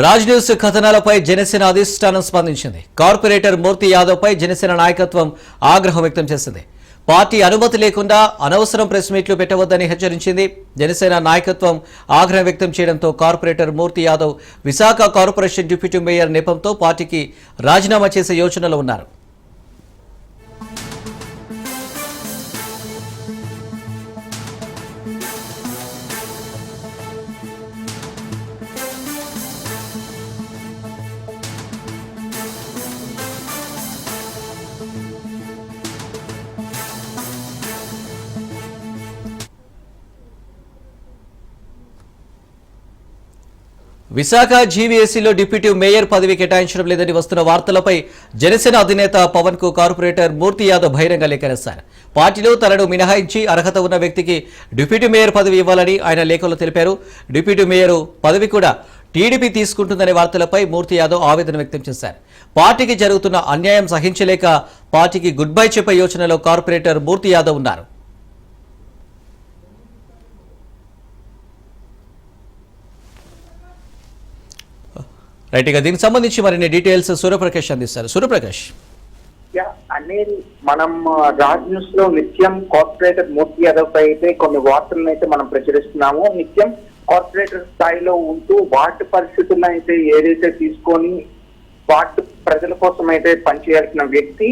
Raj news కథనాలపై Janasena అధిష్టానం స్పందించింది. Corporator Murthy Yadav పై జనసేన నాయకత్వం ఆగ్రహం వ్యక్తం చేసింది. పార్టీ అనుమతి లేకుండా అనవసరం ప్రెస్ మీట్లు పెట్టవద్దని హెచ్చరించింది. జనసేన నాయకత్వం ఆగ్రహం వ్యక్తం చేయడంతో corporator Murthy Yadav Visakha corporation deputy mayor నెపంతో పార్టీకి రాజీనామా చేసే యోచనలో ఉన్నారు. విశాఖ జీవీఎస్సీలో డిప్యూటీ మేయర్ పదవి కేటాయించడం లేదని వస్తున్న వార్తలపై జనసేన అధినేత పవన్ కు కార్పొరేటర్ మూర్తి యాదవ్ బహిరంగ లేఖ రాశారు. పార్టీలో తనను మినహాయించి అర్హత ఉన్న వ్యక్తికి డిప్యూటీ మేయర్ పదవి ఇవ్వాలని ఆయన లేఖలో తెలిపారు. డిప్యూటీ మేయర్ పదవి కూడా టీడీపీ తీసుకుంటుందనే వార్తలపై మూర్తి యాదవ్ ఆవేదన వ్యక్తం చేశారు. పార్టీకి జరుగుతున్న అన్యాయం సహించలేక పార్టీకి గుడ్ బై చెప్పే యోచనలో కార్పొరేటర్ మూర్తి యాదవ్ ఉన్నారు. రైట్, ఇక దీనికి సంబంధించి మరిన్ని డీటెయిల్స్ సూర్యప్రకాష్ అందిస్తారు. సూర్యప్రకాష్, అనిల్, మనం రాజ్ న్యూస్ లో నిత్యం కార్పొరేటర్ మూర్తి యాదవ్ పై అయితే కొన్ని వార్తలను అయితే మనం ప్రచురిస్తున్నాము. నిత్యం కార్పొరేటర్ స్థాయిలో ఉంటూ వార్డు పరిస్థితులను అయితే ఏదైతే తీసుకొని వార్డు ప్రజల కోసం అయితే పనిచేయాల్సిన వ్యక్తి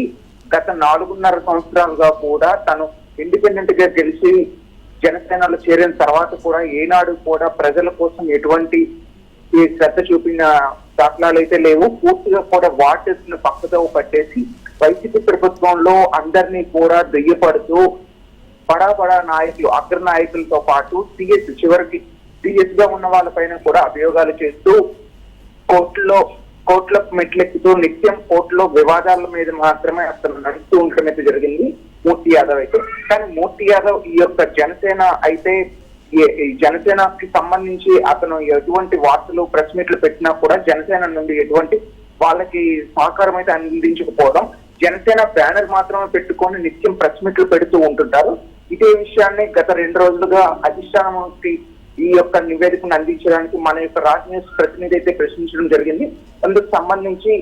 గత 4.5 సంవత్సరాలుగా కూడా తను ఇండిపెండెంట్ గా గెలిచి జనసేనలో చేరిన తర్వాత కూడా ఏనాడు కూడా ప్రజల కోసం ఎటువంటి ఈ శ్రద్ధ చూపిన దాఖలాలు అయితే లేవు. పూర్తిగా కూడా వార్డును పక్కదో పట్టేసి వైసీపీ ప్రభుత్వంలో అందరినీ కూడా దుయ్యపడుతూ బడా నాయకులు, అగ్ర నాయకులతో పాటు చివరికి సిఎస్ గా ఉన్న వాళ్ళపైన కూడా అభియోగాలు చేస్తూ కోర్టుల మెట్లెక్కుతూ నిత్యం కోర్టులో వివాదాల మీద మాత్రమే అతను నడుస్తూ ఉండటం అయితే జరిగింది మూర్తి యాదవ్ అయితే. కానీ మూర్తి యాదవ్ ఈ యొక్క జనసేన అయితే జనసేనకి సంబంధించి అతను ఎటువంటి వార్తలు ప్రెస్ మీట్లు పెట్టినా కూడా జనసేన నుండి ఎటువంటి వాళ్ళకి సహకారం అయితే అందించకపోవడం, జనసేన బ్యానర్ మాత్రమే పెట్టుకొని నిత్యం ప్రెస్ మీట్లు పెడుతూ ఉంటుంటారు. ఇదే విషయాన్ని గత 2 రోజులుగా అధిష్టానానికి ఈ యొక్క నివేదికను అందించడానికి మన యొక్క రాజ్ న్యూస్ ప్రతినిధి అయితే ప్రశ్నించడం జరిగింది. అందుకు సంబంధించి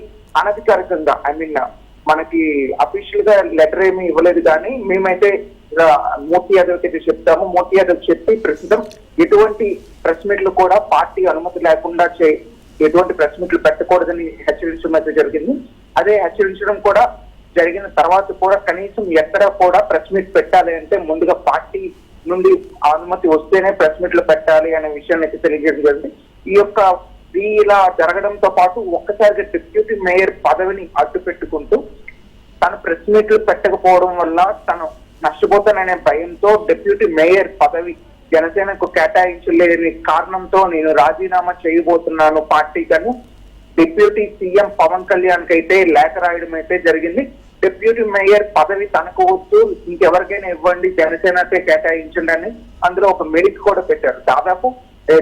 అనధికారికంగా మనకి అఫీషియల్ గా లెటర్ ఏమీ ఇవ్వలేదు, కానీ మేమైతే మూర్తి యాదవ్ అయితే చెప్తాము. మూర్తి యాదవ్ చెప్పి ప్రస్తుతం ఎటువంటి ప్రెస్ మీట్లు కూడా పార్టీ అనుమతి లేకుండా ఎటువంటి ప్రెస్ మీట్లు పెట్టకూడదని హెచ్చరించడం అయితే జరిగింది. అదే హెచ్చరించడం కూడా జరిగిన తర్వాత కూడా కనీసం ఎక్కడ కూడా ప్రెస్ మీట్ పెట్టాలి అంటే ముందుగా పార్టీ నుండి అనుమతి వస్తేనే ప్రెస్ మీట్లు పెట్టాలి అనే విషయాన్ని అయితే తెలియజేయడం జరిగింది. ఈ యొక్క ఇలా జరగడంతో పాటు ఒక్కసారిగా డిప్యూటీ మేయర్ పదవిని అడ్డు పెట్టుకుంటూ తను ప్రెస్ మీట్లు పెట్టకపోవడం వల్ల తను నష్టపోతాననే భయంతో డిప్యూటీ మేయర్ పదవి జనసేనకు కేటాయించలేని కారణంతో నేను రాజీనామా చేయబోతున్నాను పార్టీకను డిప్యూటీ సీఎం పవన్ కళ్యాణ్ కి అయితే లేఖ రాయడం అయితే జరిగింది. డిప్యూటీ మేయర్ పదవి తనకు వస్తూ ఇంకెవరికైనా ఇవ్వండి, జనసేనకే కేటాయించండి అని అందులో ఒక మెరిట్ కూడా పెట్టారు. దాదాపు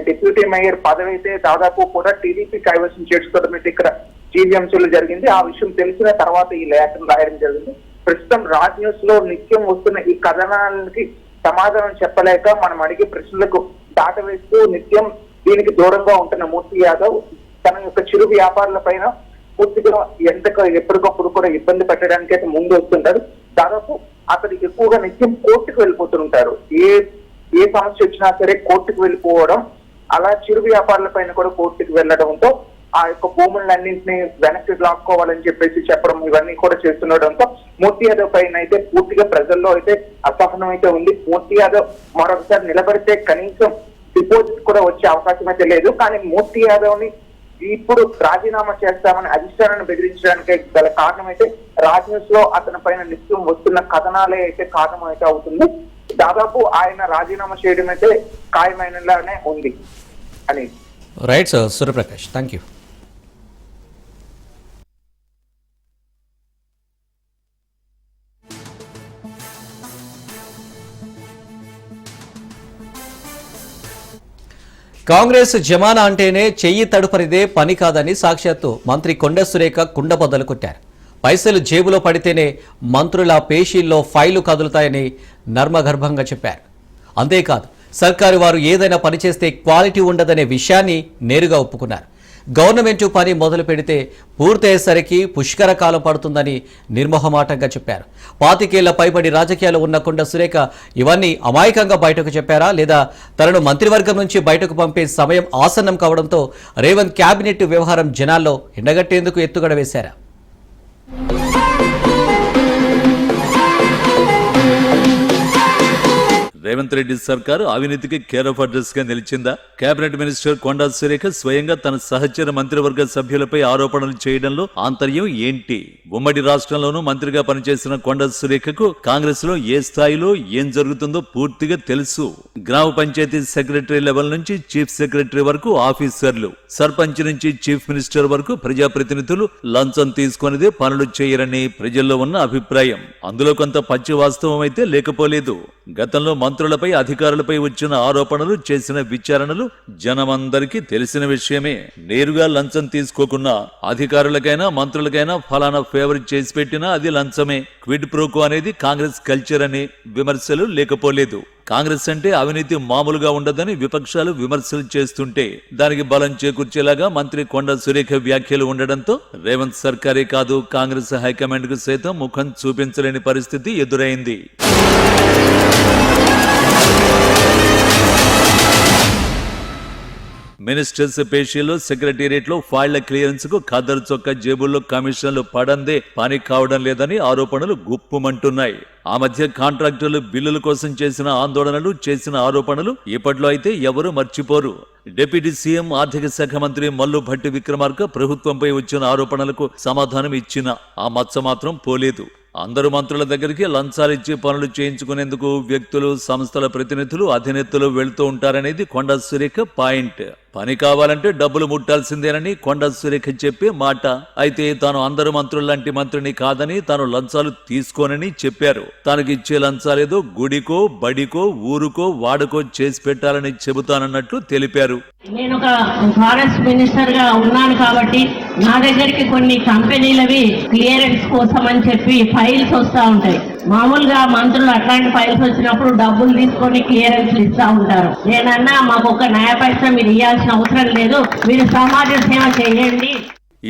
డిప్యూటీ మేయర్ పదవి అయితే దాదాపు కూడా టీడీపీ కైవసం చేసుకోవడం అయితే ఇక్కడ జీవీఎంసీలో జరిగింది. ఆ విషయం తెలిసిన తర్వాత ఈ లేఖను రాయడం జరిగింది. ప్రస్తుతం రాజ్ న్యూస్ లో నిత్యం వస్తున్న ఈ కథనాలకి సమాధానం చెప్పలేక మనం అడిగే ప్రశ్నలకు దాటవేస్తూ నిత్యం దీనికి దూరంగా ఉంటున్న మూర్తి యాదవ్ తన యొక్క చిరు వ్యాపారుల పైన పూర్తిగా ఎప్పటికప్పుడు కూడా ఇబ్బంది పెట్టడానికి అయితే ముందు వస్తుంటారు. దాదాపు అతను ఎక్కువగా నిత్యం కోర్టుకు వెళ్ళిపోతుంటారు. ఏ సమస్య వచ్చినా సరే కోర్టుకు వెళ్ళిపోవడం, అలా చిరు వ్యాపారుల పైన కూడా కోర్టుకు వెళ్ళడంతో ఆ యొక్క భూములన్నింటినీ వెనక్కి లాక్కోవాలని చెప్పడం ఇవన్నీ కూడా చేస్తుండడంతో మూర్తి యాదవ్ పైన అయితే పూర్తిగా ప్రజల్లో అయితే అసహనం అయితే ఉంది. మూర్తి యాదవ్ మరొకసారి నిలబడితే కనీసం డిపాజిట్ కూడా కూడా వచ్చే అవకాశం అయితే లేదు. కానీ మూర్తి యాదవ్ ని ఇప్పుడు రాజీనామా చేస్తామని అధిష్టానాన్ని బెదిరించడానికి గల కారణం అయితే రాజ్ న్యూస్ లో అతని పైన నిత్యం వస్తున్న కథనాలే అయితే కారణం అయితే అవుతుంది. దాదాపు ఆయన రాజీనామా చేయడం అయితే ఖాయమైనలానే ఉంది అని. Right sir, Suryaprakash, thank you. Congress జమానా అంటేనే చెయ్యి తడుపరిదే పని కాదని సాక్షాత్తు మంత్రి కొండ సురేఖ కుండబద్దలు కొట్టారు. పైసలు జేబులో పడితేనే మంత్రుల పేషీల్లో ఫైలు కదులుతాయని నర్మగర్భంగా చెప్పారు. అంతేకాదు, సర్కారు వారు ఏదైనా పని చేస్తే క్వాలిటీ ఉండదనే విషయాన్ని నేరుగా ఒప్పుకున్నారు. గవర్నమెంట్ పని మొదలు పెడితే పూర్తయ్యేసరికి పుష్కర కాలం పడుతుందని నిర్మోహమాటంగా చెప్పారు. 25 ఏళ్ల పైబడి రాజకీయాలు ఉన్న కొండ సురేఖ ఇవన్నీ అమాయకంగా బయటకు చెప్పారా, లేదా తనను మంత్రివర్గం నుంచి బయటకు పంపే సమయం ఆసన్నం కావడంతో రేవంత్ క్యాబినెట్ వ్యవహారం జనాల్లో ఎండగట్టేందుకు ఎత్తుగడ వేశారా? రేవంత్ రెడ్డి సర్కారు అవినీతికి కేర్ ఆఫ్ అడ్రస్ గా నిలిచిందా? కేబినెట్ మినిస్టర్ కొండా సురేఖ స్వయంగా తన సహచర మంత్రివర్గ సభ్యులపై ఆరోపణలు చేయడంలో ఆంతర్యం ఏంటి? ఉమ్మడి రాష్ట్రంలోనూ మంత్రిగా పనిచేసిన కొండా సురేఖకు కాంగ్రెస్ లో ఏ స్థాయిలో ఏం జరుగుతుందో పూర్తిగా తెలుసు. గ్రామ పంచాయతీ సెక్రటరీ లెవెల్ నుంచి చీఫ్ సెక్రటరీ వరకు ఆఫీసర్లు, సర్పంచ్ నుంచి చీఫ్ మినిస్టర్ వరకు ప్రజాప్రతినిధులు లంచం తీసుకునేదే పనులు చేయరని ప్రజల్లో ఉన్న అభిప్రాయం. అందులో కొంత పచ్చి వాస్తవం అయితే లేకపోలేదు. గతంలో మంత్రులపై అధికారులపై వచ్చిన ఆరోపణలు, చేసిన విచారణలు జనమందరికీ తెలిసిన విషయమే. నేరుగా లంచం తీసుకోకున్నా అధికారులకైనా మంత్రులకైనా ఫలానా ఫేవర్ చేసి పెట్టినా అది లంచమే. క్విడ్ ప్రోకో అనేది కాంగ్రెస్ కల్చర్ అని విమర్శలు లేకపోలేదు. కాంగ్రెస్ అంటే అవినీతి మామూలుగా ఉండదని విపక్షాలు విమర్శలు చేస్తుంటే దానికి బలం చేకూర్చేలాగా మంత్రి కొండ సురేఖ వ్యాఖ్యలు ఉండడంతో రేవంత్ సర్కారే కాదు, కాంగ్రెస్ హైకమాండ్ కు సైతం ముఖం చూపించలేని పరిస్థితి ఎదురైంది. మినిస్టర్స్ పేషీలో సెక్రటేరియట్ లో ఫైళ్ల క్లియరెన్స్ కు ఖద్దరు చొక్క జేబుల్లో కమిషన్లు పడందే పని కావడం లేదని ఆరోపణలు గుప్పుమంటున్నాయి. ఆ మధ్య కాంట్రాక్టర్లు బిల్లుల కోసం చేసిన ఆందోళనలు, చేసిన ఆరోపణలు ఇప్పట్లో అయితే ఎవరు మర్చిపోరు. డిప్యూటీ సీఎం ఆర్థిక శాఖ మంత్రి మల్లు భట్టి విక్రమార్క ప్రభుత్వంపై వచ్చిన ఆరోపణలకు సమాధానం ఇచ్చిన ఆ మచ్చ మాత్రం పోలేదు. అందరు మంత్రుల దగ్గరికి లంచాలిచ్చి పనులు చేయించుకునేందుకు వ్యక్తులు, సంస్థల ప్రతినిధులు, అధినేతలు వెళ్తూ ఉంటారనేది కొండా సురేఖ పాయింట్. పని కావాలంటే డబ్బులు ముట్టాల్సిందేనని కొండా సురేఖ చెప్పే మాట. అయితే తాను అందరు మంత్రుల్లాంటి మంత్రిని కాదని, తాను లంచాలు తీసుకోనని చెప్పారు. తనకి ఇచ్చే లంచాలేదో గుడికో, బడికో, ఊరుకో, వాడుకో చేసి పెట్టాలని చెబుతానన్నట్లు తెలిపారు. నేను ఒక ఫారెస్ట్ మినిస్టర్ గా ఉన్నాను కాబట్టి నా దగ్గరికి కొన్ని కంపెనీలవి క్లియరెన్స్ కోసం అని చెప్పి ఫైల్స్ వస్తూ ఉంటాయి. మామూలుగా మంత్రులు అట్లాంటి ఫైల్స్ వచ్చినప్పుడు డబ్బులు తీసుకొని క్లియరెన్స్ ఇస్తూ ఉంటారు. నేనన్నా మాకు ఒక న్యాయ పైసా మీరు ఇవ్వాల్సిన అవసరం లేదు, మీరు సమాజ సేవ చేయండి.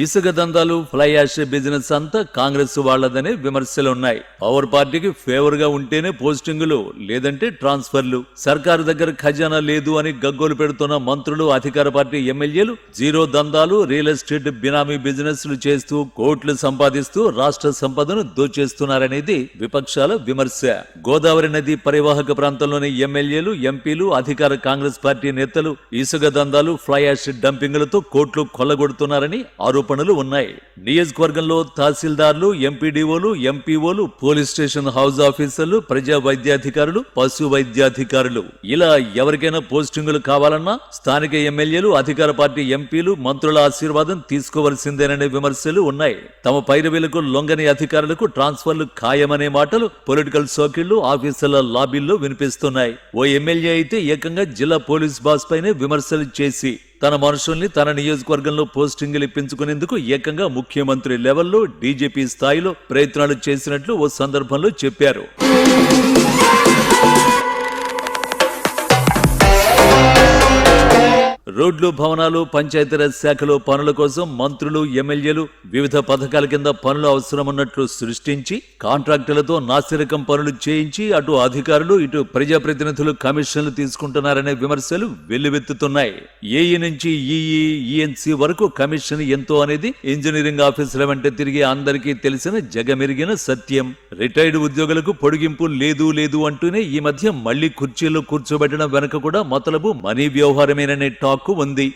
ఇసుక దందాలు, ఫ్లై యాష్ బిజినెస్ అంతా కాంగ్రెస్ వాళ్లదనే విమర్శలున్నాయి. పవర్ పార్టీకి ఫేవర్ గా ఉంటేనే పోస్టింగులు, లేదంటే ట్రాన్స్ఫర్లు. సర్కారు దగ్గర ఖజానా లేదు అని గగ్గోలు పెడుతున్న మంత్రులు, అధికార పార్టీ ఎమ్మెల్యేలు జీరో దందాలు, రియల్ ఎస్టేట్ బినామీ బిజినెస్లు చేస్తూ కోట్లు సంపాదిస్తూ రాష్ట్ర సంపదను దోచేస్తున్నారనేది విపక్షాల విమర్శ. గోదావరి నది పరివాహక ప్రాంతంలోని ఎమ్మెల్యేలు, ఎంపీలు, అధికార కాంగ్రెస్ పార్టీ నేతలు ఇసుక దందాలు, ఫ్లై యాష్ డంపింగ్లతో కోట్లు కొల్లగొడుతున్నారని ఆరోపణలు ఉన్నాయి. నియోజకవర్గంలో తహసీల్దార్లు, ఎంపీడీఓలు, ఎంపీఓలు, పోలీస్ స్టేషన్ హౌస్ ఆఫీసర్లు, ప్రజా వైద్యాధికారులు, పశు వైద్యాధికారులు, ఇలా ఎవరికైనా పోస్టింగులు కావాలన్నా స్థానిక ఎమ్మెల్యేలు, అధికార పార్టీ ఎంపీలు, మంత్రుల ఆశీర్వాదం తీసుకోవలసిందేననే విమర్శలు ఉన్నాయి. తమ పైరవీలకు లొంగని అధికారులకు ట్రాన్స్ఫర్లు ఖాయమనే మాటలు పొలిటికల్ సర్కిళ్లు, ఆఫీసర్ల లాబీల్లో వినిపిస్తున్నాయి. ఓ ఎమ్మెల్యే అయితే ఏకంగా జిల్లా పోలీస్ బాస్ పైనే విమర్శలు చేసి తన మనుషుల్ని తన నియోజకవర్గంలో పోస్టింగులు ఇప్పించుకునేందుకు ఏకంగా ముఖ్యమంత్రి లెవెల్లో, డీజీపీ స్థాయిలో ప్రయత్నాలు చేసినట్లు ఓ సందర్భంలో చెప్పారు. రోడ్లు, భవనాలు, పంచాయతీరాజ్ శాఖలో పనుల కోసం మంత్రులు, ఎమ్మెల్యేలు వివిధ పథకాల కింద పనులు అవసరమున్నట్లు సృష్టించి కాంట్రాక్టులతో నాసిరకం పనులు చేయించి అటు అధికారులు ఇటు ప్రజాప్రతినిధులు కమిషన్లు తీసుకుంటున్నారనే విమర్శలు వెల్లువెత్తుతున్నాయి. ఏఈ నుంచి ఈఎన్సీ వరకు కమిషన్ ఎంతో అనేది ఇంజనీరింగ్ ఆఫీసుల వెంట తిరిగే అందరికీ తెలిసిన జగమెరిగిన సత్యం. రిటైర్డ్ ఉద్యోగులకు పొడిగింపు లేదు అంటూనే ఈ మధ్య మళ్లీ కుర్చీలో కూర్చోబెట్టడం వెనక కూడా మతలబు మనీ వ్యవహారమేననే టాక్ ఉంది.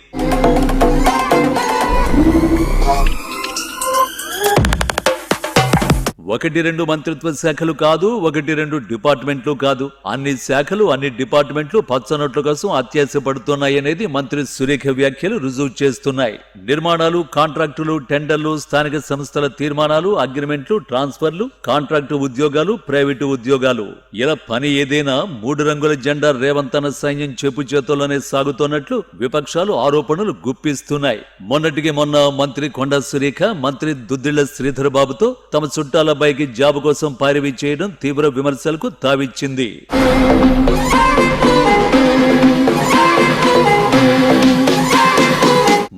ఒకటి రెండు మంత్రిత్వ శాఖలు కాదు, ఒకటి రెండు డిపార్ట్మెంట్లు కాదు, అన్ని శాఖలు అన్ని డిపార్ట్మెంట్లు పచ్చనోట్ల కోసం అత్యాశ పడుతున్నాయనేది మంత్రి సురేఖ వ్యాఖ్యలు రుజువు చేస్తున్నాయి. నిర్మాణాలు, కాంట్రాక్టులు, టెండర్లు, స్థానిక సంస్థల తీర్మానాలు, అగ్రిమెంట్లు, ట్రాన్స్ఫర్లు, కాంట్రాక్టు ఉద్యోగాలు, ప్రైవేటు ఉద్యోగాలు, ఇలా పని ఏదైనా 3 రంగుల జెండా రేవంత్ అన్న సైన్యం చెప్పు చేతుల్లోనే సాగుతున్నట్లు విపక్షాలు ఆరోపణలు గుప్పిస్తున్నాయి. మొన్నటికి మొన్న మంత్రి కొండా సురేఖ మంత్రి దుద్దిళ్ల శ్రీధర్ బాబుతో తమ చుట్టాల బైకి జాబ్ కోసం పారివి చేయడం తీవ్ర విమర్శలకు తావిచ్చింది.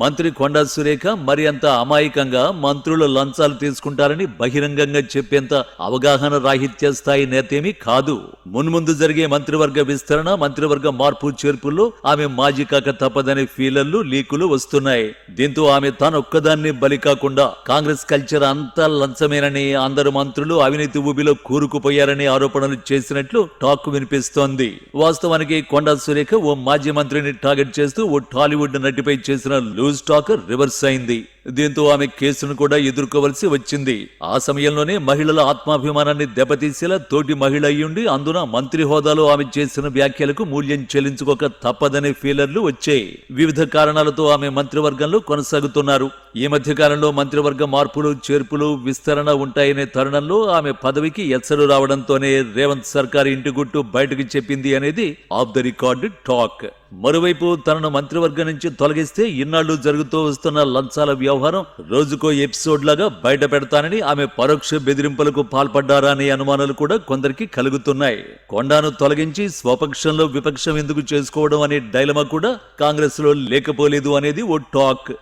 మంత్రి కొండా సురేఖ మరి అంత అమాయకంగా మంత్రులు లంచాలు తీసుకుంటారని బహిరంగంగా చెప్పేంత అవగాహన రాహిత్య స్థాయి నేతేమీ కాదు. మున్ముందు జరిగే మంత్రివర్గ విస్తరణ, మంత్రివర్గ మార్పు చేర్పుల్లో ఆమె మాజీ కాక తప్పదనే ఫీలర్లు, లీకులు వస్తున్నాయి. దీంతో ఆమె తానొక్కదాన్ని బలి కాకుండా కాంగ్రెస్ కల్చర్ అంతా లంచమేనని, అందరు మంత్రులు అవినీతి ఊబిలో కూరుకుపోయారని ఆరోపణలు చేసినట్లు టాక్ వినిపిస్తోంది. వాస్తవానికి కొండా సురేఖ ఓ మాజీ మంత్రిని టార్గెట్ చేస్తూ ఓ టాలీవుడ్ నటిపై చేసిన లూజ్ టాక్ రివర్స్ అయింది. దీంతో ఆమె కేసును కూడా ఎదుర్కోవలసి వచ్చింది. ఆ సమయంలోనే మహిళల ఆత్మాభిమానాన్ని దెబ్బతీసేలా తోటి మహిళ అయ్యుండి అందున మంత్రి హోదాలో ఆమె చేసిన వ్యాఖ్యలకు మూల్యం చెల్లించుకోక తప్పదనే ఫీలర్లు వచ్చాయి. వివిధ కారణాలతో ఆమె మంత్రివర్గంలో కొనసాగుతున్నారు. ఈ మధ్య కాలంలో మంత్రివర్గ మార్పులు, చేర్పులు, విస్తరణ ఉంటాయనే తరుణంలో ఆమె పదవికి ఎచ్చడు రావడంతోనే రేవంత్ సర్కార్ ఇంటి గుట్టు బయటకు చెప్పింది అనేది ఆఫ్ ద రికార్డ్ టాక్. మరోవైపు తనను మంత్రివర్గం నుంచి తొలగిస్తే ఇన్నాళ్లు జరుగుతూ వస్తున్న లంచాల వ్యవహారం రోజుకో ఎపిసోడ్ లాగా బయట పెడతానని ఆమె పరోక్ష బెదిరింపులకు పాల్పడ్డారా అనే అనుమానాలు కూడా కొందరికి కలుగుతున్నాయి. కొండాను తొలగించి స్వపక్షంలో విపక్షం ఎందుకు చేసుకోవడం అనే డైలమా కూడా కాంగ్రెస్ లో లేకపోలేదు అనేది ఓ టాక్.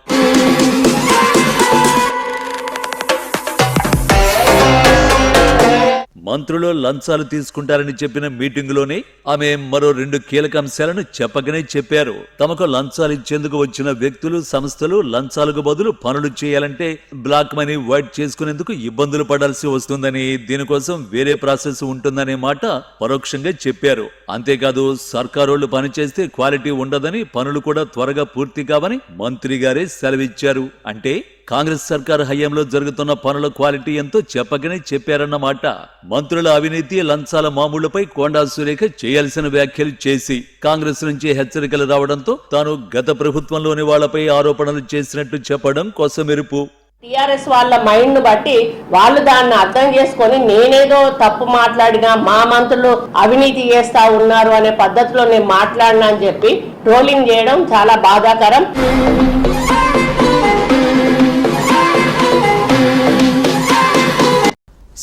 మంత్రులు లంచాలు తీసుకుంటారని చెప్పిన మీటింగులోనే ఆమె మరో 2 కీలక అంశాలను చెప్పకనే చెప్పారు. తమకు లంచాలు ఇచ్చేందుకు వచ్చిన వ్యక్తులు, సంస్థలు లంచాలకు బదులు పనులు చేయాలంటే బ్లాక్ మనీ వైట్ చేసుకునేందుకు ఇబ్బందులు పడాల్సి వస్తుందని, దీనికోసం వేరే ప్రాసెస్ ఉంటుందనే మాట పరోక్షంగా చెప్పారు. అంతేకాదు సర్కారోళ్లు పనిచేస్తే క్వాలిటీ ఉండదని, పనులు కూడా త్వరగా పూర్తి కావని మంత్రి గారే సెలవిచ్చారు. అంటే కాంగ్రెస్ సర్కార్ హయాంలో జరుగుతున్న పనుల క్వాలిటీ ఎంతో చెప్పకనే చెప్పారన్నమాట. మంత్రుల అవినీతి, లంచాల మామూళ్లపై కొండా సురేఖ చేయాల్సిన వ్యాఖ్యలు చేసి కాంగ్రెస్ నుంచి హెచ్చరికలు రావడంతో తాను గత ప్రభుత్వంలోని వాళ్లపై ఆరోపణలు చేసినట్టు చెప్పడం కొసమెరుపు. టిఆర్ఎస్ వాళ్ళ మైండ్ బట్టి వాళ్ళు దాన్ని అర్థం చేసుకొని నేనేదో తప్పు మాట్లాడినా మా మంత్రులు అవినీతి చేస్తా ఉన్నారు అనే పద్ధతిలో నేను మాట్లాడినా అని చెప్పి ట్రోలింగ్ చేయడం చాలా బాధాకరం.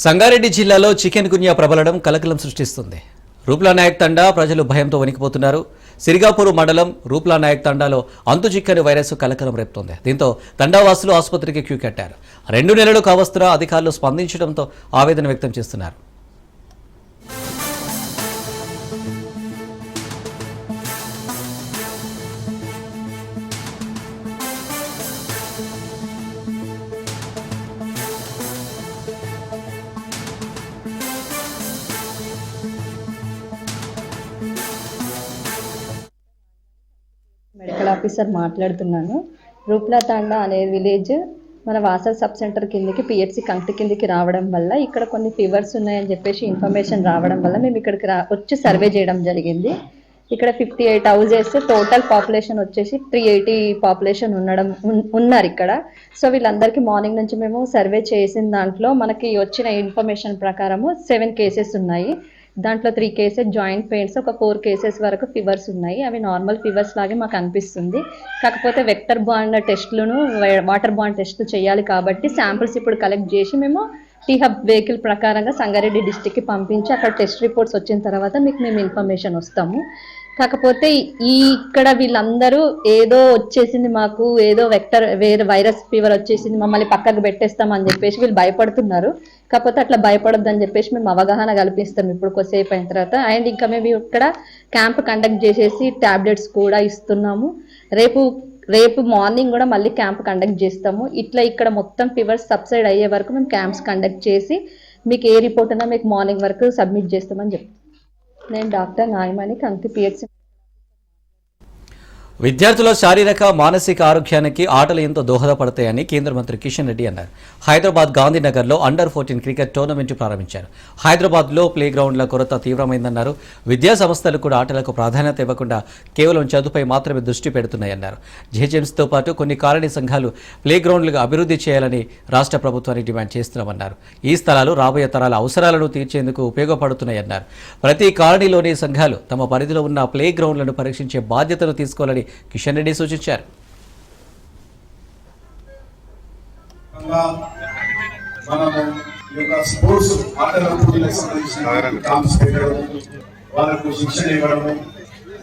సంగారెడ్డి జిల్లాలో చికెన్ గున్యా ప్రబలడం కలకలం సృష్టిస్తుంది. రూప్లా నాయక్ తండా ప్రజలు భయంతో వణికిపోతున్నారు. సిరిగాపూర్ మండలం రూప్లా నాయక్ తండాలో అంతుచిక్కని వైరస్ కలకలం రేపుతోంది. దీంతో తండావాసులు ఆసుపత్రికి క్యూ కట్టారు. 2 నెలలు కావస్తున్నా అధికారులు స్పందించడంతో ఆవేదన వ్యక్తం చేస్తున్నారు. మెడికల్ ఆఫీసర్ మాట్లాడుతున్నాను. రూప్లా తాండా అనే విలేజ్ మన వాసల్ సబ్ సెంటర్ కిందకి పిహెచ్సి కంక్టి కిందకి రావడం వల్ల ఇక్కడ కొన్ని ఫీవర్స్ ఉన్నాయని చెప్పేసి ఇన్ఫర్మేషన్ రావడం వల్ల మేము ఇక్కడికి వచ్చి సర్వే చేయడం జరిగింది. ఇక్కడ 58 హౌజెస్, టోటల్ పాపులేషన్ వచ్చేసి 380 పాపులేషన్ ఉన్నారు ఇక్కడ. సో వీళ్ళందరికీ మార్నింగ్ నుంచి మేము సర్వే చేసిన దాంట్లో మనకి వచ్చిన ఇన్ఫర్మేషన్ ప్రకారము 7 కేసెస్ ఉన్నాయి. దాంట్లో 3 కేసెస్ జాయింట్ పెయిన్స్, ఒక 4 కేసెస్ వరకు ఫీవర్స్ ఉన్నాయి. అవి నార్మల్ ఫీవర్స్ లాగే మాకు అనిపిస్తుంది. కాకపోతే వెక్టర్ బాండ్ టెస్ట్లను, వాటర్ బాండ్ టెస్ట్లు చేయాలి కాబట్టి శాంపిల్స్ ఇప్పుడు కలెక్ట్ చేసి మేము టీహబ్ వెహికల్ ప్రకారంగా సంగారెడ్డి డిస్టిక్కి పంపించి అక్కడ టెస్ట్ రిపోర్ట్స్ వచ్చిన తర్వాత మీకు మేము ఇన్ఫర్మేషన్ వస్తాము. కాకపోతే ఇక్కడ వీళ్ళందరూ ఏదో వచ్చేసింది, మాకు ఏదో వేరే వైరస్ ఫీవర్ వచ్చేసింది, మమ్మల్ని పక్కకు పెట్టేస్తాం అని చెప్పేసి వీళ్ళు భయపడుతున్నారు. కాకపోతే అట్లా భయపడొద్దని చెప్పేసి మేము అవగాహన కల్పిస్తాం ఇప్పుడు కొద్దిసేపు అయిన తర్వాత. అండ్ ఇంకా మేము ఇక్కడ క్యాంప్ కండక్ట్ చేసేసి టాబ్లెట్స్ కూడా ఇస్తున్నాము. రేపు మార్నింగ్ కూడా మళ్ళీ క్యాంప్ కండక్ట్ చేస్తాము. ఇట్లా ఇక్కడ మొత్తం ఫీవర్స్ సబ్సైడ్ అయ్యే వరకు మేము క్యాంప్స్ కండక్ట్ చేసి మీకు ఏ రిపోర్ట్ ఉన్నా మీకు మార్నింగ్ వరకు సబ్మిట్ చేస్తామని చెప్తాం. నేను డాక్టర్ నాయమణి, కంకి పిహెచ్సి. విద్యార్థుల శారీరక మానసిక ఆరోగ్యానికి ఆటలు ఎంతో దోహదపడతాయని కేంద్ర మంత్రి కిషన్ రెడ్డి అన్నారు. హైదరాబాద్ గాంధీనగర్లో అండర్-14 క్రికెట్ టోర్నమెంట్ ప్రారంభించారు. హైదరాబాద్లో ప్లే గ్రౌండ్ల కొరత తీవ్రమైందన్నారు. విద్యా సంస్థలు కూడా ఆటలకు ప్రాధాన్యత ఇవ్వకుండా కేవలం చదువుపై మాత్రమే దృష్టి పెడుతున్నాయన్నారు. జేజెమ్స్తో పాటు కొన్ని కాలనీ సంఘాలు ప్లే గ్రౌండ్లుగా అభివృద్ధి చేయాలని రాష్ట్ర ప్రభుత్వాన్ని డిమాండ్ చేస్తున్నామన్నారు. ఈ స్థలాలు రాబోయే తరాల అవసరాలను తీర్చేందుకు ఉపయోగపడుతున్నాయన్నారు. ప్రతి కాలనీలోని సంఘాలు తమ పరిధిలో ఉన్న ప్లే గ్రౌండ్లను పరీక్షించే బాధ్యతను తీసుకోవాలని కిషన్ రెడ్డి సూచించారు. స్పోర్ట్స్ ఆటల పోటీలకు సంబంధించిన క్యాంప్స్ పెట్టడం, వాళ్ళకు శిక్షణ ఇవ్వడం,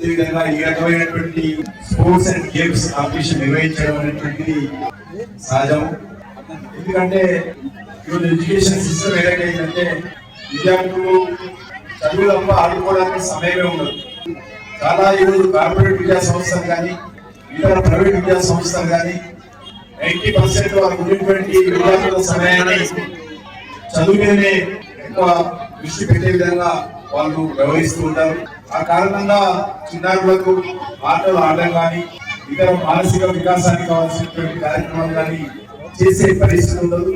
ఈ విధంగా ఈ రకమైనటువంటి స్పోర్ట్స్ అండ్ గేమ్స్ కాంపిటీషన్ నిర్వహించడం అనేటువంటిది సహజం. ఎందుకంటే ఈరోజు ఎడ్యుకేషన్ సిస్టమ్ ఏదైతే విద్యార్థులు చదువు తప్ప ఆడుకోవడానికి సమయమే ఉండదు. చాలా ఈరోజు కార్పొరేట్ విద్యా సంస్థలు కానీ ఇతర ప్రైవేట్ విద్యా సంస్థలు కానీ 90% వారికి ఉన్నటువంటి విద్యార్థుల సమయాన్ని చదువు మీదనే ఎక్కువ దృష్టి పెట్టే విధంగా వాళ్ళు వ్యవహరిస్తూ ఉంటారు. ఆ కారణంగా చిన్నారులకు ఆటలు ఆడడం కానీ ఇతర మానసిక వికాసానికి కావాల్సినటువంటి కార్యక్రమాలు కానీ చేసే పరిస్థితి ఉండదు.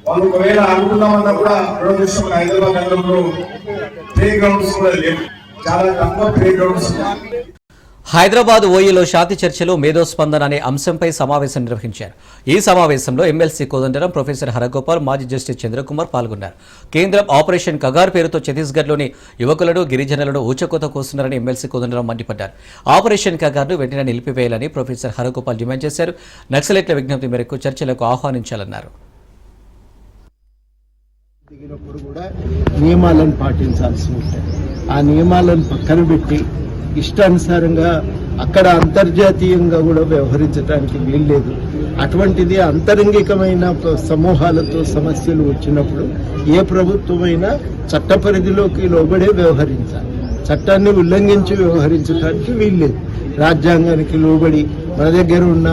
వాళ్ళు ఒకవేళ ఆడుకున్నామన్నా కూడా దురదృష్టం హైదరాబాద్ నగరంలో ప్లే గ్రౌండ్స్ కూడా లేవు. చాలా తక్కువ ప్లే గ్రౌండ్స్ ఉన్నాయి. హైదరాబాద్ ఓయూలో శాంతి చర్చలో మేధోస్పందన అనే అంశంపై సమావేశం నిర్వహించారు. ఈ సమావేశంలో ఎమ్మెల్సీ కోదండరాం, ప్రొఫెసర్ హరగోపాల్, మాజీ జస్టిస్ చంద్రకుమార్ పాల్గొన్నారు. కేంద్రం ఆపరేషన్ కగార్ పేరుతో ఛత్తీస్గఢ్లోని యువకులను, గిరిజనులను ఊచకోత కోస్తున్నారని ఎమ్మెల్సీ కోదండరాం మండిపడ్డారు. ఆపరేషన్ కగార్ను వెంటనే నిలిపివేయాలని ప్రొఫెసర్ హరగోపాల్ డిమాండ్ చేశారు. నక్సలైట్ల విజ్ఞప్తి మేరకు చర్చలకు ఆహ్వానించాలన్నారు. నియమాలను పాటించాల్సి ఉంటాయి. ఆ నియమాలను పక్కన పెట్టి ఇష్టానుసారంగా అక్కడ అంతర్జాతీయంగా కూడా వ్యవహరించడానికి వీల్లేదు. అటువంటిది అంతరంగికమైన సమూహాలతో సమస్యలు వచ్చినప్పుడు ఏ ప్రభుత్వమైనా చట్ట పరిధిలోకి లోబడే వ్యవహరించాలి. చట్టాన్ని ఉల్లంఘించి వ్యవహరించడానికి వీల్లేదు. రాజ్యాంగానికి లోబడి మన దగ్గర ఉన్న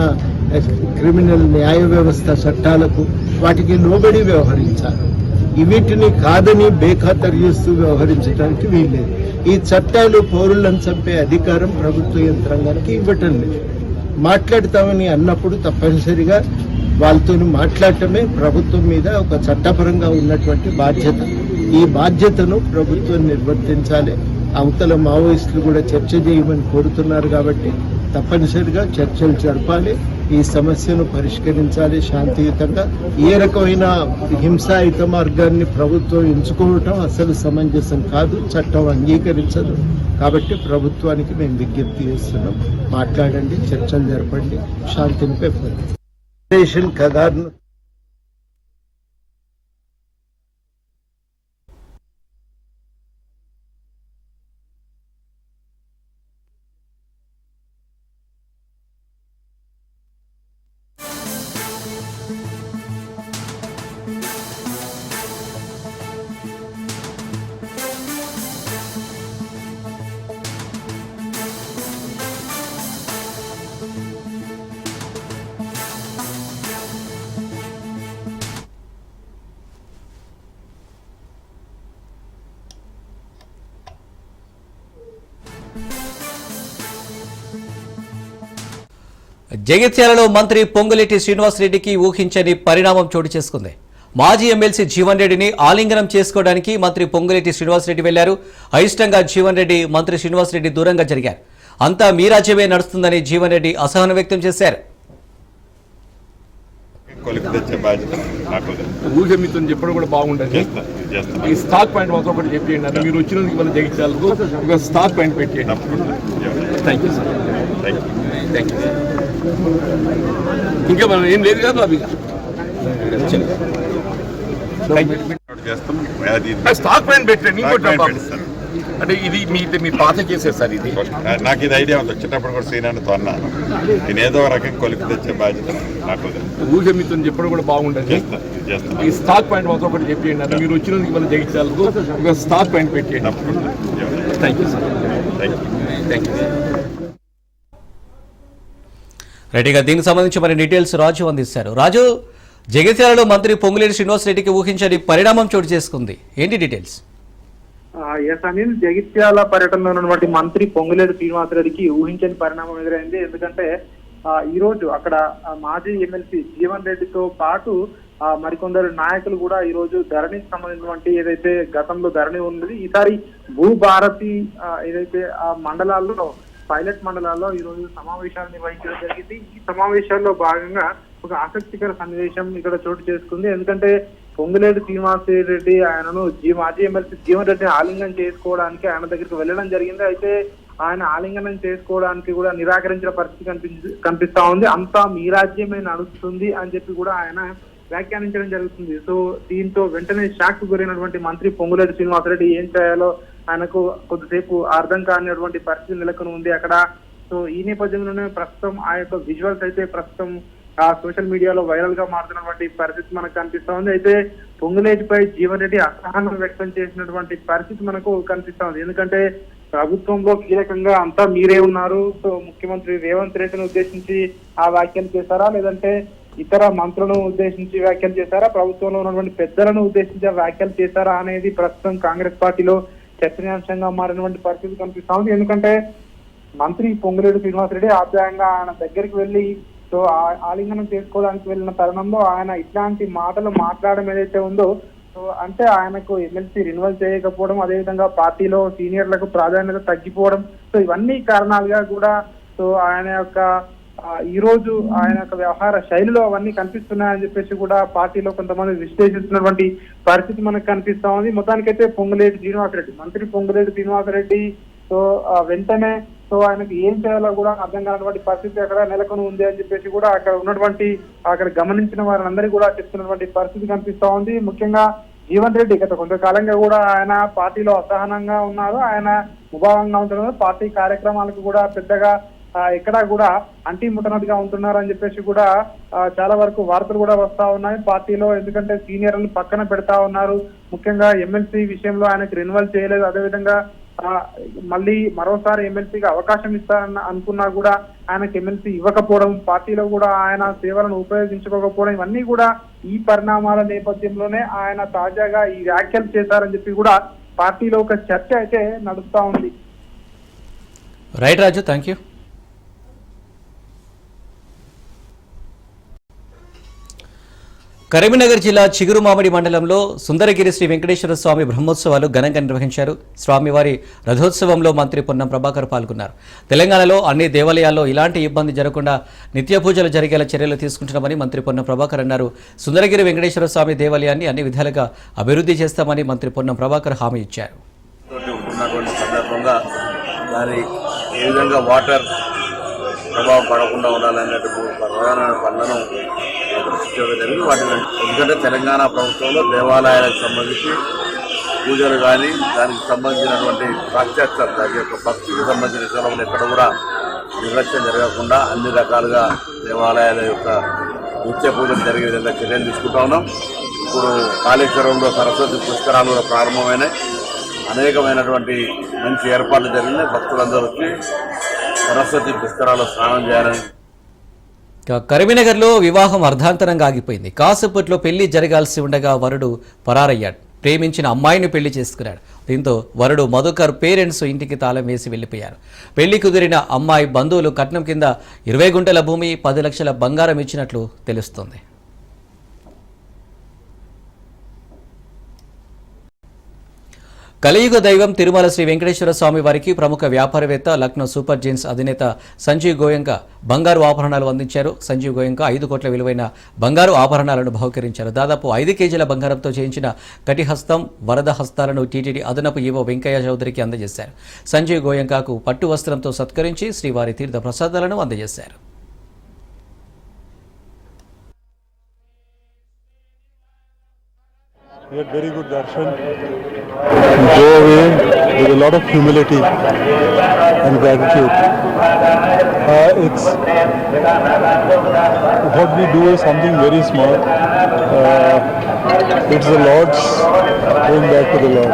క్రిమినల్ న్యాయ వ్యవస్థ చట్టాలకు వాటికి లోబడి వ్యవహరించాలి. వీటిని కాదని బేఖాతరు చేస్తూ వ్యవహరించడానికి వీల్లేదు. ఈ చట్టాలు పౌరులను చంపే అధికారం ప్రభుత్వ యంత్రాంగానికి ఇవ్వటం లేదు. మాట్లాడతామని అన్నప్పుడు తప్పనిసరిగా వాళ్ళతో మాట్లాడటమే ప్రభుత్వం మీద ఒక చట్టపరంగా ఉన్నటువంటి బాధ్యత. ఈ బాధ్యతను ప్రభుత్వం నిర్వర్తించాలి. అవతల మావోయిస్టులు కూడా చర్చ చేయమని కోరుతున్నారు కాబట్టి తప్పనిసరిగా చర్చలు జరపాలి. ఈ సమస్యను పరిష్కరించాలి శాంతియుతంగా. ఏ రకమైన హింసాయుత మార్గాన్ని ప్రభుత్వం ఎంచుకోవటం అసలు సమంజసం కాదు, చట్టం అంగీకరించదు. కాబట్టి ప్రభుత్వానికి మేము విజ్ఞప్తి చేస్తున్నాం, మాట్లాడండి, చర్చలు జరపండి, శాంతిని పెంపొందించండి. ఆపరేషన్ కగార్ను జగిత్యాలలో మంత్రి పొంగులేటి శ్రీనివాసరెడ్డికి ఊహించని పరిణామం చోటు చేసుకుంది. మాజీ ఎమ్మెల్సీ జీవన్ రెడ్డిని ఆలింగనం చేసుకోవడానికి మంత్రి పొంగులేటి శ్రీనివాసరెడ్డి వెళ్లారు. అయిష్టంగా జీవన్ రెడ్డి, మంత్రి శ్రీనివాసరెడ్డి దూరంగా జరిగారు. అంతా మీ రాజ్యమే నడుస్తుందని జీవన్ రెడ్డి అసహనం వ్యక్తం చేశారు. ఊరికే మీతో చెప్పడం కూడా బాగుండదు. ఈ స్టాక్ పాయింట్ మాత్రం ఒకటి చెప్పేయండి అంటే మీరు వచ్చినందుకు మన జగిత్యాలకు స్టాక్ పాయింట్ పెట్టేయండి. Thank you sir, thank you. ఇంకా మనం ఏం లేదు కదా అవి స్టాక్ పాయింట్ పెట్టండి. ఇంకోటి అంటే ఇది మీ పాత కేసే సార్ ఇది. నాకు ఇది ఐడియా ఉంది, చిన్నప్పుడు కూడా శ్రీనాథ్తో అన్నా నేను ఏదో రకం కొలిపి తెచ్చే బాధ్యత నాకు. ఊరికే మీతో చెప్పడం కూడా బాగుంటుంది. ఈ స్టాక్ పాయింట్ మాత్రం ఒకటి చెప్పేయండి అన్న, మీరు వచ్చినందుకు మన జగిత్యాలకు ఒక స్టాక్ పాయింట్ పెట్టేయండి. Thank you sir. Thank you. రైట్గా దీనికి సంబంధించి మరి డీటెయిల్స్ రాజు అందిస్తారు. రాజు, జగిత్యాలలో మంత్రి పొంగులేటి శ్రీనివాసరెడ్డికి ఊహించని పరిణామం చోటు చేసుకుంది, ఏంటి డీటెయిల్స్? ఎస్ అనిల్, జగిత్యాల పర్యటనలో ఉన్నటువంటి మంత్రి పొంగులేటి శ్రీనివాసరెడ్డికి ఊహించని పరిణామం ఎదురైంది. ఎందుకంటే ఈ రోజు అక్కడ మాజీ ఎమ్మెల్సీ జీవన్ రెడ్డితో పాటు మరికొందరు నాయకులు కూడా ఈ రోజు ధరణికి సంబంధించినటువంటి ఏదైతే గతంలో ధరణి ఉన్నది, ఈసారి భూభారతి ఏదైతే ఆ మండలాల్లో పైలట్ మండలాల్లో ఈ రోజు సమావేశాలు నిర్వహించడం జరిగింది. ఈ సమావేశాల్లో భాగంగా ఒక ఆసక్తికర సన్నివేశం ఇక్కడ చోటు చేసుకుంది. ఎందుకంటే పొంగులేటి శ్రీనివాసరెడ్డి ఆయనను మాజీ ఎమ్మెల్సీ జీవన్ రెడ్డిని ఆలింగనం చేసుకోవడానికి ఆయన దగ్గరికి వెళ్ళడం జరిగింది. అయితే ఆయన ఆలింగనం చేసుకోవడానికి కూడా నిరాకరించిన పరిస్థితి కనిపిస్తా ఉంది. అంతా మీ రాజ్యమే నడుస్తుంది అని చెప్పి కూడా ఆయన వ్యాఖ్యానించడం జరుగుతుంది. సో దీంతో వెంటనే షాక్ గురైనటువంటి మంత్రి పొంగులేటి శ్రీనివాసరెడ్డి ఏం చేయాలో ఆయనకు కొద్దిసేపు అర్థం కానిటువంటి పరిస్థితి నెలకొని ఉంది అక్కడ. సో ఈ నేపథ్యంలోనే ప్రస్తుతం ఆ యొక్క విజువల్స్ అయితే ప్రస్తుతం సోషల్ మీడియాలో వైరల్ గా మారుతున్నటువంటి పరిస్థితి మనకు కనిపిస్తా ఉంది. అయితే పొంగులేటిపై జీవన్ రెడ్డి అసహనం వ్యక్తం చేసినటువంటి పరిస్థితి మనకు కనిపిస్తా ఉంది. ఎందుకంటే ప్రభుత్వంలో కీలకంగా అంతా మీరే ఉన్నారు, సో ముఖ్యమంత్రి రేవంత్ రెడ్డిని ఉద్దేశించి ఆ వ్యాఖ్యలు చేశారా, లేదంటే ఇతర మంత్రులను ఉద్దేశించి వ్యాఖ్యలు చేశారా, ప్రభుత్వంలో ఉన్నటువంటి పెద్దలను ఉద్దేశించి వ్యాఖ్యలు చేశారా అనేది ప్రస్తుతం కాంగ్రెస్ పార్టీలో చర్చనీయాంశంగా మారినటువంటి పరిస్థితి కనిపిస్తా ఉంది. ఎందుకంటే మంత్రి పొంగులేటి శ్రీనివాసరెడ్డి ఆప్యాయంగా ఆయన దగ్గరికి వెళ్లి సో ఆలింగనం చేసుకోవడానికి వెళ్ళిన తరుణంలో ఆయన ఇట్లాంటి మాటలు మాట్లాడడం ఏదైతే ఉందో, సో అంటే ఆయనకు ఎమ్మెల్సీ రిన్యువల్ చేయకపోవడం, అదేవిధంగా పార్టీలో సీనియర్లకు ప్రాధాన్యత తగ్గిపోవడం, సో ఇవన్నీ కారణాలుగా కూడా సో ఆయన యొక్క ఈ రోజు ఆయన యొక్క వ్యవహార శైలిలో అవన్నీ కనిపిస్తున్నాయని చెప్పేసి కూడా పార్టీలో కొంతమంది విశ్లేషిస్తున్నటువంటి పరిస్థితి మనకు కనిపిస్తా ఉంది. మొత్తానికైతే పొంగులేటి శ్రీనివాసరెడ్డి, మంత్రి పొంగులేటి శ్రీనివాసరెడ్డి సో వెంటనే సో ఆయనకు ఏం చేయాలో కూడా అర్థం కానటువంటి పరిస్థితి అక్కడ నెలకొని ఉంది అని చెప్పేసి కూడా అక్కడ గమనించిన వారందరికీ కూడా చెప్తున్నటువంటి పరిస్థితి కనిపిస్తా ఉంది. ముఖ్యంగా జీవన్ రెడ్డి గత కొంతకాలంగా కూడా ఆయన పార్టీలో అసహనంగా ఉన్నారు, ఆయన ముభావంగా ఉంటున్నారు, పార్టీ కార్యక్రమాలకు కూడా పెద్దగా ఎక్కడా కూడా అంటి ముట్టనట్టుగా ఉంటున్నారు అని చెప్పేసి కూడా చాలా వరకు వార్తలు కూడా వస్తా ఉన్నాయి పార్టీలో. ఎందుకంటే సీనియర్లను పక్కన పెడతా ఉన్నారు, ముఖ్యంగా ఎమ్మెల్సీ విషయంలో ఆయనకు రెన్యువల్ చేయలేదు, అదేవిధంగా మళ్ళీ మరోసారి ఎమ్మెల్సీగా అవకాశం ఇస్తారని అనుకున్నా కూడా ఆయనకు ఎమ్మెల్సీ ఇవ్వకపోవడం, పార్టీలో కూడా ఆయన సేవలను ఉపయోగించుకోకపోవడం, ఇవన్నీ కూడా ఈ పరిణామాల నేపథ్యంలోనే ఆయన తాజాగా ఈ వ్యాఖ్యలు చేశారని చెప్పి కూడా పార్టీలో ఒక చర్చ అయితే నడుస్తా ఉంది. Right Raju, thank you. Karimnagar జిల్లా చిగురుమామిడి మండలంలో సుందరగిరి శ్రీ వెంకటేశ్వర స్వామి బ్రహ్మోత్సవాలు ఘనంగా నిర్వహించారు. స్వామివారి రథోత్సవంలో మంత్రి పొన్నం ప్రభాకర్ పాల్గొన్నారు. తెలంగాణలో అన్ని దేవాలయాల్లో ఇలాంటి ఇబ్బంది జరగకుండా నిత్య పూజలు జరిగేలా చర్యలు తీసుకుంటున్నామని మంత్రి పొన్నం ప్రభాకర్ అన్నారు. సుందరగిరి వెంకటేశ్వర స్వామి దేవాలయాన్ని అన్ని విధాలుగా అభివృద్ధి చేస్తామని మంత్రి పొన్నం ప్రభాకర్ హామీ ఇచ్చారు. ప్రభావం పడకుండా ఉండాలన్నట్టు ప్రధానమైన పనులను జరిగి వాటిని, ఎందుకంటే తెలంగాణ ప్రభుత్వంలో దేవాలయాలకు సంబంధించి పూజలు కానీ దానికి సంబంధించినటువంటి ప్రాశ్చాత్యం దాని యొక్క భక్తికి సంబంధించిన విషయంలో ఎక్కడ కూడా నిర్లక్ష్యం జరగకుండా అన్ని రకాలుగా దేవాలయాల యొక్క నిత్య పూజలు జరిగే విధంగా చర్యలు తీసుకుంటా ఉన్నాం. ఇప్పుడు కాళేశ్వరంలో సరస్వతి పుష్కరాలు కూడా ప్రారంభమైనాయి, అనేకమైనటువంటి మంచి ఏర్పాట్లు జరిగినాయి. భక్తులందరూ వచ్చి సరస్వతి పుష్కరాలు స్నానం చేయాలని. కరీంనగర్లో వివాహం అర్ధాంతరంగా ఆగిపోయింది. కాసేపట్లో పెళ్లి జరగాల్సి ఉండగా వరుడు పరారయ్యాడు. ప్రేమించిన అమ్మాయిని పెళ్లి చేసుకున్నాడు. దీంతో వరుడు మధుకర్ పేరెంట్స్ ఇంటికి తాళం వేసి వెళ్లిపోయారు. పెళ్లి కుదిరిన అమ్మాయి బంధువులు కట్నం కింద 20 గుంటల భూమి 10 లక్షల బంగారం ఇచ్చినట్లు తెలుస్తోంది. కలియుగ దైవం తిరుమల శ్రీ వెంకటేశ్వర స్వామి వారికి ప్రముఖ వ్యాపారవేత్త లక్నో సూపర్ జీన్స్ అధినేత సంజీవ్ గోయంకా బంగారు ఆభరణాలు అందించారు. సంజీవ్ గోయంకా 5 కోట్ల విలువైన బంగారు ఆభరణాలను బహుకరించారు. దాదాపు 5 కేజీల బంగారంతో చేయించిన కటిహస్తం, వరద హస్తాలను టీటీడీ అదనపు ఈవో వెంకయ్య చౌదరికి అందజేశారు. సంజీవ్ గోయంకాకు పట్టు వస్త్రంతో సత్కరించి శ్రీవారి తీర్థ ప్రసాదాలను అందజేశారు. We had very good darshan. go away with a lot of humility and gratitude. It's what we do is something very small. It's the Lord's going back to the Lord.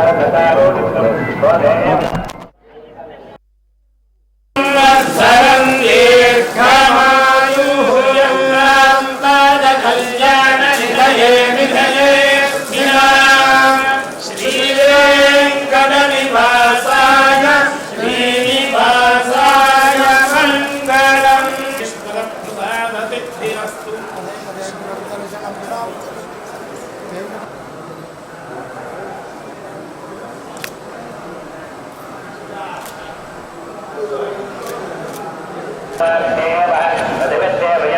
దేవ